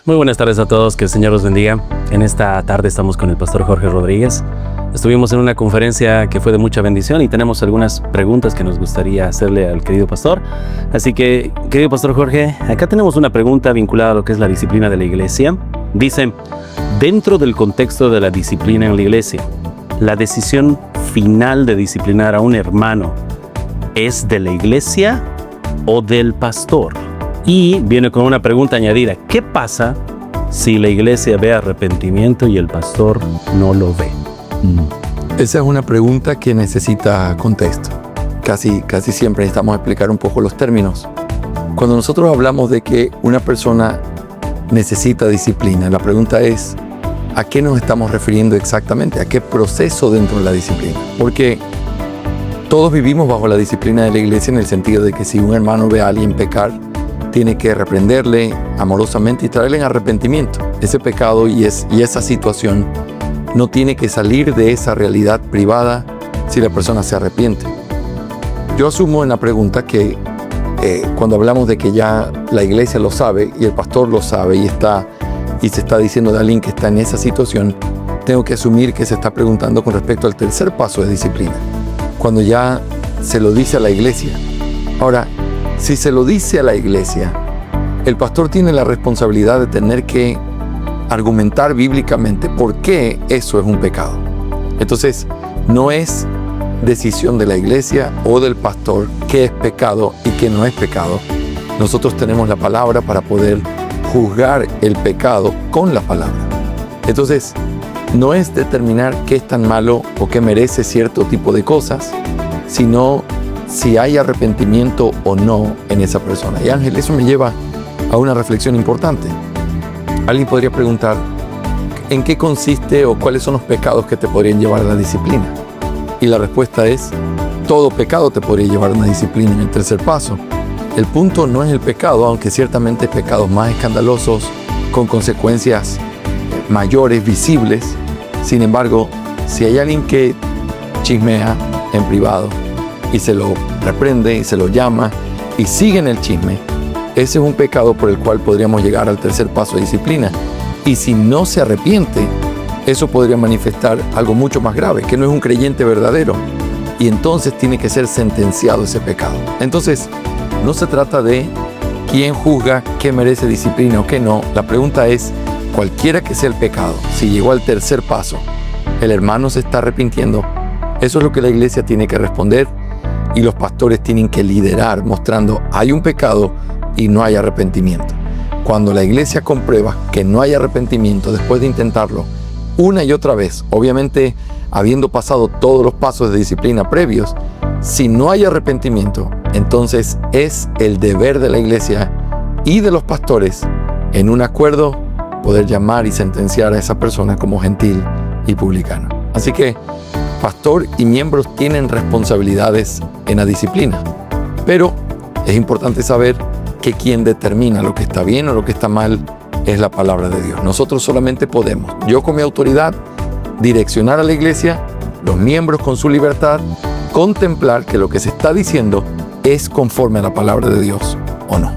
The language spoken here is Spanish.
Muy buenas tardes a todos, que el Señor los bendiga. En esta tarde estamos con el pastor Jorge Rodríguez. Estuvimos en una conferencia que fue de mucha bendición y tenemos algunas preguntas que nos gustaría hacerle al querido pastor. Así que, querido pastor Jorge, acá tenemos una pregunta vinculada a lo que es la disciplina de la iglesia. Dice, dentro del contexto de la disciplina en la iglesia, ¿la decisión final de disciplinar a un hermano es de la iglesia o del pastor? Y viene con una pregunta añadida. ¿Qué pasa si la iglesia ve arrepentimiento y el pastor no lo ve? Esa es una pregunta que necesita contexto. Casi siempre necesitamos explicar un poco los términos. Cuando nosotros hablamos de que una persona necesita disciplina, la pregunta es, ¿a qué nos estamos refiriendo exactamente? ¿A qué proceso dentro de la disciplina? Porque todos vivimos bajo la disciplina de la iglesia en el sentido de que si un hermano ve a alguien pecar, tiene que reprenderle amorosamente y traerle en arrepentimiento. Ese pecado y esa situación no tiene que salir de esa realidad privada si la persona se arrepiente. Yo asumo en la pregunta que cuando hablamos de que ya la iglesia lo sabe y el pastor lo sabe y se está diciendo de alguien que está en esa situación, tengo que asumir que se está preguntando con respecto al tercer paso de disciplina, cuando ya se lo dice a la iglesia. Ahora, si se lo dice a la iglesia, el pastor tiene la responsabilidad de tener que argumentar bíblicamente por qué eso es un pecado. Entonces, no es decisión de la iglesia o del pastor qué es pecado y qué no es pecado. Nosotros tenemos la palabra para poder juzgar el pecado con la palabra. Entonces, no es determinar qué es tan malo o qué merece cierto tipo de cosas, sino si hay arrepentimiento o no en esa persona. Y Ángel, eso me lleva a una reflexión importante. Alguien podría preguntar, ¿en qué consiste o cuáles son los pecados que te podrían llevar a la disciplina? Y la respuesta es, todo pecado te podría llevar a una disciplina en el tercer paso. El punto no es el pecado, aunque ciertamente hay pecados más escandalosos, con consecuencias mayores, visibles. Sin embargo, si hay alguien que chismea en privado, y se lo reprende y se lo llama y sigue en el chisme, ese es un pecado por el cual podríamos llegar al tercer paso de disciplina. Y si no se arrepiente, eso podría manifestar algo mucho más grave, que no es un creyente verdadero, y entonces tiene que ser sentenciado ese pecado. Entonces, no se trata de quién juzga qué merece disciplina o qué no. La pregunta es, cualquiera que sea el pecado, si llegó al tercer paso, el hermano se está arrepintiendo, eso es lo que la iglesia tiene que responder. Y los pastores tienen que liderar mostrando hay un pecado y no hay arrepentimiento. Cuando la iglesia comprueba que no hay arrepentimiento después de intentarlo una y otra vez, obviamente habiendo pasado todos los pasos de disciplina previos, si no hay arrepentimiento, entonces es el deber de la iglesia y de los pastores en un acuerdo poder llamar y sentenciar a esa persona como gentil y publicano. Así que pastor y miembros tienen responsabilidades en la disciplina, pero es importante saber que quien determina lo que está bien o lo que está mal es la palabra de Dios. Nosotros solamente podemos, yo con mi autoridad, direccionar a la iglesia, los miembros con su libertad, contemplar que lo que se está diciendo es conforme a la palabra de Dios o no.